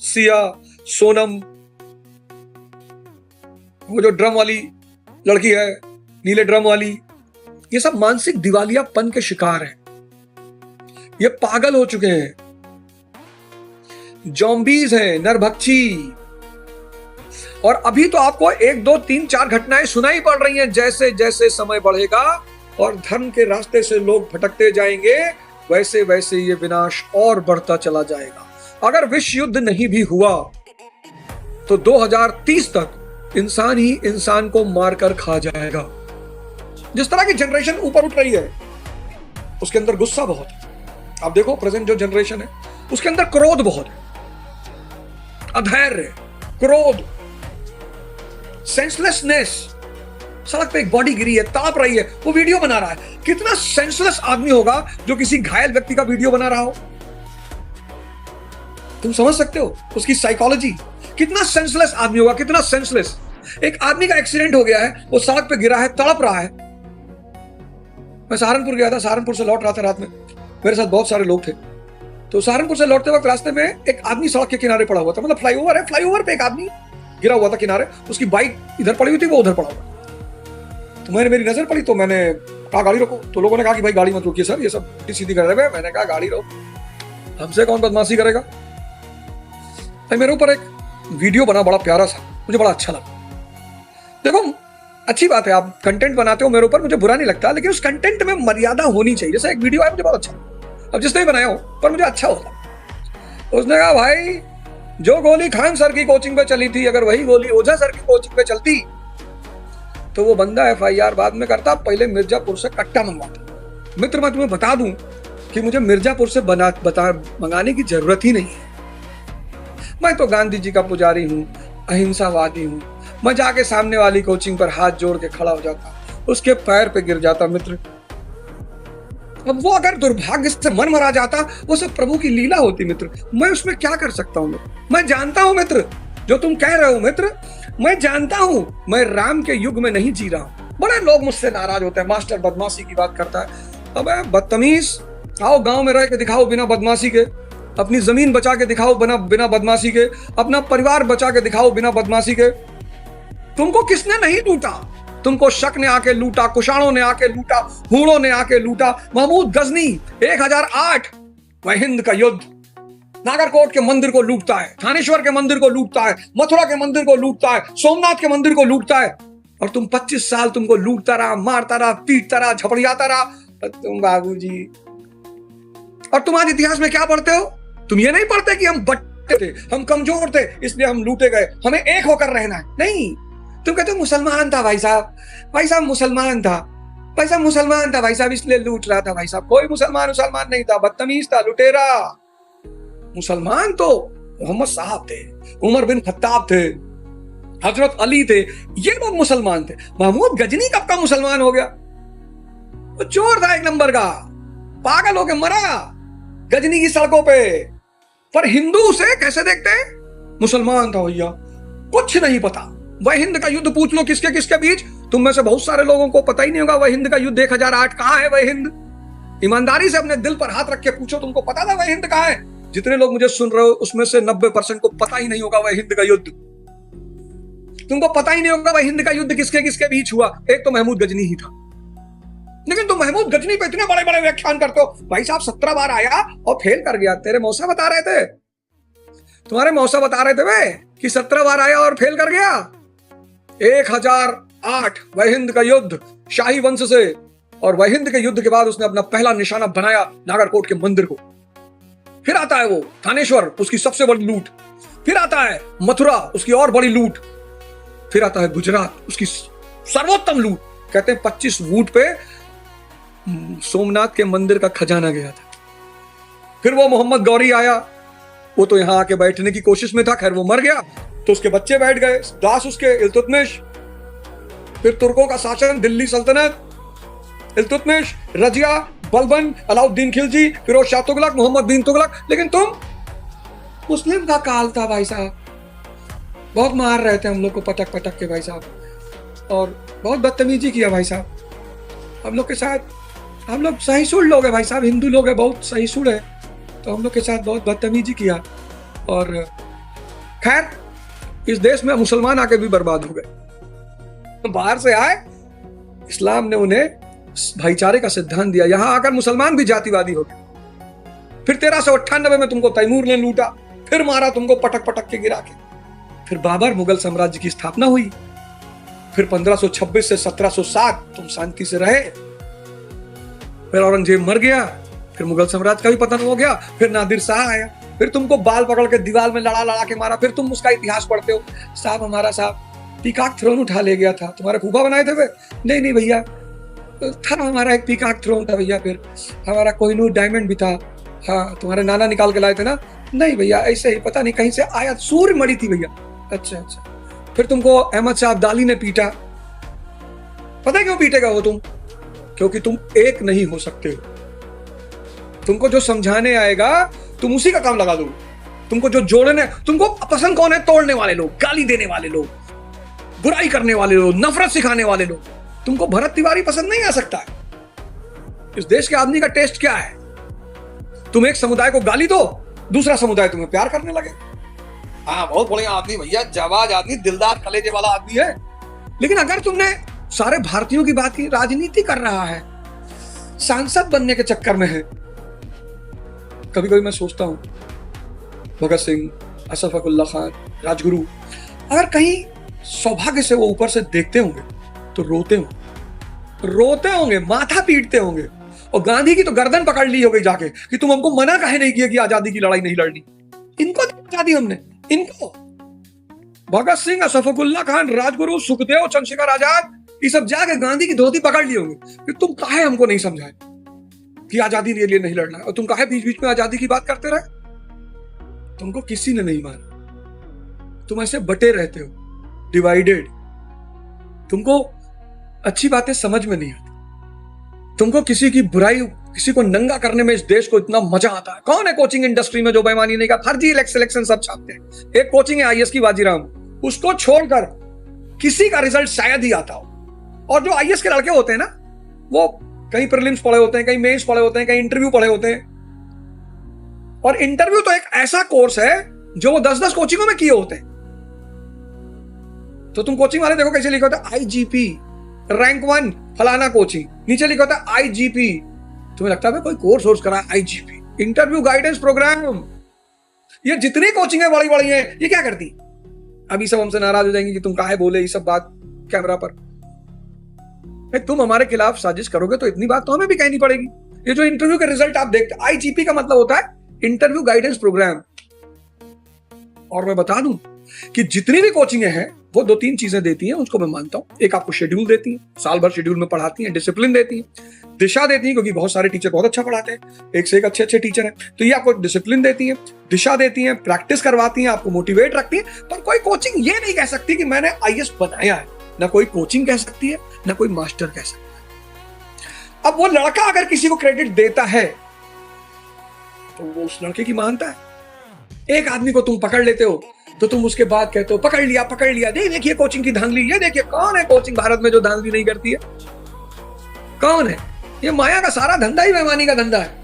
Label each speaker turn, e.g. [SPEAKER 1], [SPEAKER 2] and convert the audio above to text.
[SPEAKER 1] सिया, सोनम, वो जो ड्रम वाली लड़की है, नीले ड्रम वाली, ये सब मानसिक दिवालियापन के शिकार हैं। ये पागल हो चुके हैं, जॉम्बीज हैं, नरभक्षी। और अभी तो आपको 1, 2, 3, 4 घटनाएं सुनाई पड़ रही हैं। जैसे जैसे समय बढ़ेगा और धर्म के रास्ते से लोग भटकते जाएंगे, वैसे वैसे ये विनाश और बढ़ता चला जाएगा। अगर विश्व युद्ध नहीं भी हुआ तो 2030 तक इंसान ही इंसान को मारकर खा जाएगा। जिस तरह की जनरेशन ऊपर उठ रही है, उसके अंदर गुस्सा बहुत है। आप देखो प्रेजेंट जो जनरेशन है, उसके अंदर क्रोध बहुत है, अधैर्य, क्रोध, सेंसलेसनेस। सड़क पे एक बॉडी गिरी है, तड़प रही है, वो वीडियो बना रहा है। कितना सेंसलेस आदमी होगा जो किसी घायल व्यक्ति का वीडियो बना रहा हो? तुम समझ सकते हो उसकी साइकोलॉजी? कितना सेंसलेस आदमी होगा, कितना सेंसलेस। एक आदमी का एक्सीडेंट हो गया है, वो सड़क पे गिरा है, तड़प रहा है। मैं सहारनपुर गया था, सहारनपुर से लौट रहा था रात में, मेरे साथ बहुत सारे लोग थे। तो सहारनपुर से लौटते वक्त रास्ते में एक आदमी सड़क के किनारे पड़ा हुआ था, मतलब फ्लाईओवर है, फ्लाईओवर पे एक आदमी गिरा हुआ था किनारे। उसकी बाइक इधर पड़ी हुई थी, वो उधर पड़ा हुआ। तो मेरी नजर पड़ी तो मैंने कहा गाड़ी रोको। तो लोगों ने कहा कि भाई गाड़ी मत रोकिए सर, ये सब उल्टी सीधी कर रहे हैं। मैंने कहा गाड़ी रोक, हमसे कौन बदमाशी करेगा। भाई मेरे ऊपर एक वीडियो बना, बड़ा प्यारा सा, मुझे बड़ा अच्छा लगा। देखो अच्छी बात है, आप कंटेंट बनाते हो मेरे ऊपर, मुझे बुरा नहीं लगता, लेकिन उस कंटेंट में मर्यादा होनी चाहिए। जैसे एक वीडियो आया, मुझे बहुत अच्छा लगा, अब जिसने भी बनाया हो, पर मुझे अच्छा होता। उसने कहा भाई जो गोली खान सर की कोचिंग पे चली थी, अगर वही गोली ओझा सर की कोचिंग पे चलती तो वो बंदा FIR बाद में करता, पहले मिर्जापुर से कट्टा मंगवाता। मित्र मैं तुम्हें बता दूं कि मुझे मिर्जापुर से मंगाने की जरूरत ही नहीं है। मैं तो गांधी जी का पुजारी हूं, अहिंसावादी हूं। मैं जाके सामने वाली कोचिंग पर हाथ जोड़ के खड़ा हो जाता, उसके पैर पे गिर जाता। मित्र अब वो अगर दुर्भाग्य से मन मरा जाता, वो सब प्रभु की लीला होती। मित्र मैं उसमें क्या कर सकता हूं? मैं जानता हूं मित्र, जो तुम कह रहे हो मित्र, मैं जानता हूं मैं राम के युग में नहीं जी रहा हूं। बड़े लोग मुझसे नाराज होते हैं, मास्टर बदमाशी की बात करता है। अबे बदतमीज, आओ गांव में रह के दिखाओ बिना बदमाशी के, अपनी जमीन बचा के दिखाओ बिना बदमाशी के, अपना परिवार बचा के दिखाओ बिना बदमाशी के। तुमको किसने नहीं लूटा? तुमको शक ने आके लूटा, कुषाणों ने आके लूटा, हूणों ने आके लूटा। महमूद गजनी 1008 वह हिंद का युद्ध नागरकोट के मंदिर को लूटता है, थानेश्वर के मंदिर को लूटता है, मथुरा के मंदिर को लूटता है, सोमनाथ के मंदिर को लूटता है। और तुम 25 साल तुमको लूटता रहा, मारता रहा, पीटता रहा, झपड़ियाता रहा। तुम बाबूजी, और तुम आज इतिहास में क्या पढ़ते हो? तुम ये नहीं पढ़ते कि हम बट्टे थे, हम कमजोर थे, इसलिए हम लूटे गए, हमें एक होकर रहना है। नहीं, तुम कहते हो मुसलमान था भाई साहब, भाई साहब मुसलमान था, भाई साहब मुसलमान था, भाई साहब इसलिए लूट रहा था। भाई साहब कोई मुसलमान नहीं था, बदतमीज था, लुटेरा। मुसलमान तो मोहम्मद साहब थे, उमर बिन खत्ताब थे, हजरत अली थे, ये लोग मुसलमान थे। महमूद गजनी कब का मुसलमान हो गया? वो चोर था एक नंबर का, पागल होके मरा गजनी की सड़कों पे। पर हिंदू उसे कैसे देखते हैं? मुसलमान था भैया, कुछ नहीं पता। वह हिंद का युद्ध पूछ लो किसके किसके बीच, तुम में से बहुत सारे लोगों को पता ही नहीं होगा वह हिंद का युद्ध 1008 कहां है। वह हिंद, ईमानदारी से अपने दिल पर हाथ रख के पूछो, तुमको पता था वह हिंद कहां है? जितने लोग मुझे सुन रहे हो उसमें से 90% को पता ही नहीं होगा वह हिंद का युद्ध। तुमको पता ही नहीं होगा वह हिंद का युद्ध किसके किसके बीच हुआ। एक तो महमूद गजनी ही था, लेकिन तुम महमूद गजनी पे इतने बड़े बड़े व्याख्यान करते हो। भाई साहब 17 बार आया और फेल कर गया। तेरे मौसा बता रहे थे, तुम्हारे मौसा बता रहे थे वे कि 17 बार आया और फेल कर गया। 1008 वह हिंद का युद्ध शाही वंश से, और वह हिंद के युद्ध के बाद उसने अपना पहला निशाना बनाया नागरकोट के मंदिर को। फिर आता है वो थानेश्वर, उसकी सबसे बड़ी लूट। फिर आता है मथुरा, उसकी और बड़ी लूट। फिर आता है गुजरात, उसकी सर्वोत्तम लूट। कहते हैं 25 वूट पे सोमनाथ के मंदिर का खजाना गया था। फिर वो मोहम्मद गौरी आया, वो तो यहां आके बैठने की कोशिश में था, खैर वो मर गया, तो उसके बच्चे बैठ गए, दास उसके इल्तुतमिश। फिर तुर्कों का शासन, दिल्ली सल्तनत, इल्तुतमिश, रजिया, बलबन, अलाउद्दीन खिलजी, फिरोज शाह तुगलक, मोहम्मद बिन तुगलक। लेकिन तुम, मुस्लिम का काल था भाई साहब, बहुत मार रहे थे हम लोग को पटक पटक के भाई साहब, और बहुत बदतमीजी किया भाई साहब हम लोग के साथ। हम लोग सहिष्णु लोग हैं भाई साहब, हिंदू लोग हैं, बहुत सहिष्णु है, तो हम लोग के साथ बहुत बदतमीजी किया। और खैर, इस देश में मुसलमान आके भी बर्बाद हो गए। बाहर से आए, इस्लाम ने उन्हें भाईचारे का सिद्धांत दिया, यहां आकर मुसलमान भी जातिवादी हो गए। फिर 1398 में तुमको तैमूर ने लूटा, फिर मारा तुमको पटक पटक के गिरा के। फिर बाबर मुगल साम्राज्य की स्थापना हुई। फिर 1526 से 1707 तुम शांति से रहे। फिर औरंगजेब मर गया, फिर मुगल साम्राज्य का भी पतन हो गया। फिर नादिर शाह आया, फिर तुमको बाल पकड़ के दीवार में लड़ा लड़ा के मारा। फिर तुम उसका इतिहास पढ़ते हो, साहब हमारा साहब पीकॉक थ्रोन उठा ले गया था, तुम्हारे फूफा बनाए थे वे? नहीं नहीं भैया, था हमारा एक पीकॉक थ्रोन था भैया, फिर हमारा कोहिनूर डायमंड भी था। हाँ, तुम्हारे नाना निकाल के लाए थे ना? नहीं भैया, ऐसे ही पता नहीं कहीं से आया, सूर्य मणि थी भैया। अच्छा अच्छा। फिर तुमको अहमद शाह अब्दाली ने पीटा। पता है क्यों पीटेगा वो तुम? क्योंकि तुम एक नहीं हो सकते हो। तुमको जो समझाने आएगा तुम उसी का काम लगा दो। तुमको जो जोड़ने, तुमको पसंद कौन है? तोड़ने वाले लोग, गाली देने वाले लोग, बुराई करने वाले लोग, नफरत सिखाने वाले लोग। तुमको भरत तिवारी पसंद नहीं आ सकता है। इस देश के आदमी का टेस्ट क्या है? तुम एक समुदाय को गाली दो, दूसरा समुदाय तुम्हें प्यार करने लगे। हाँ, बहुत बढ़िया आदमी भैया, जाबाज आदमी, दिलदार कलेजे वाला आदमी है। लेकिन अगर तुमने सारे भारतीयों की बात की, राजनीति कर रहा है, सांसद बनने के चक्कर में है। कभी कभी मैं सोचता हूं, भगत सिंह, अशफाकुल्ला खान, राजगुरु, अगर कहीं सौभाग्य से वो ऊपर से देखते होंगे तो रोते होंगे, माथा पीटते होंगे। और गांधी की तो गर्दन पकड़ ली होगी जाके कि तुम हमको मना काहे नहीं किया कि आजादी की लड़ाई नहीं लड़नी। इनको बता दी हमने, इनको। भगत सिंह, अशफाकुल्ला खान, राजगुरु, सुखदेव, चंद्रशेखर आजाद, ये सब जाके गांधी की धोती पकड़ ली होंगे कि तुम काहे हमको नहीं समझाए कि आजादी के लिए नहीं लड़ना है, और तुम काहे बीच बीच में आजादी की बात करते रहे। तुमको किसी ने नहीं माना, तुम ऐसे बटे रहते हो, डिवाइडेड। तुमको अच्छी बातें समझ में नहीं आती। तुमको किसी की बुराई, किसी को नंगा करने में इस देश को इतना मजा आता है। कौन है कोचिंग इंडस्ट्री में जो बेईमानी नहीं कर? फर्जी सिलेक्शन सब छापते हैं। एक कोचिंग है आईएएस की, बाजीराम, उसको छोड़कर किसी का रिजल्ट शायद ही आता हो। और जो आईएएस के लड़के होते हैं ना, वो कहीं प्रीलिम्स पढ़े होते हैं, कहीं मेंस पढ़े होते हैं, कहीं इंटरव्यू पढ़े होते हैं। और इंटरव्यू तो एक ऐसा कोर्स है जो वो 10-10 कोचिंगों में किए होते हैं। तो तुम कोचिंग वाले देखो कैसे लिखा होता है, आईजीपी रैंक 1 फलाना कोचिंग, नीचे लिखा होता है आईजीपी। तुम्हें लगता है कोई कोर्स करा है? IGP, interview guidance program. ये जितनी कोचिंग है बड़ी बड़ी है, ये क्या करती? अभी सब हमसे नाराज हो जाएंगे कि तुम काहे बोले ये सब बात कैमरा पर। तुम हमारे खिलाफ साजिश करोगे तो इतनी बात तो हमें भी कहनी पड़ेगी। ये जो इंटरव्यू के रिजल्ट आप देखते, आईजीपी का मतलब होता है इंटरव्यू गाइडेंस प्रोग्राम। और मैं बता दूं कि जितनी भी कोचिंग है वो 2-3 चीजें देती हैं, उसको मैं मानता हूं। एक, आपको शेड्यूल देती हैं, साल भर शेड्यूल में पढ़ाती हैं, डिसिप्लिन देती हैं, दिशा देती हैं, क्योंकि बहुत सारे टीचर बहुत अच्छा पढ़ाते हैं, एक से एक अच्छे टीचर हैं, तो ये आपको डिसिप्लिन देती हैं, दिशा देती हैं, प्रैक्टिस करवाती हैं, आपको मोटिवेट रखती हैं। पर कोई कोचिंग ये नहीं कह सकती कि मैंने आईएएस बनाया है। ना कोई कोचिंग कह सकती है, ना कोई मास्टर कह सकता है। अब वो लड़का अगर किसी को क्रेडिट देता है तो वो उस लड़के की मानता है। एक आदमी को तुम पकड़ लेते हो तो तुम उसके बाद कहते हो पकड़ लिया, देखिए कोचिंग की धांधली, ये देखिए कौन है कोचिंग भारत में जो धांधली नहीं करती है? कौन है? ये माया का सारा धंधा ही बेईमानी का धंधा है।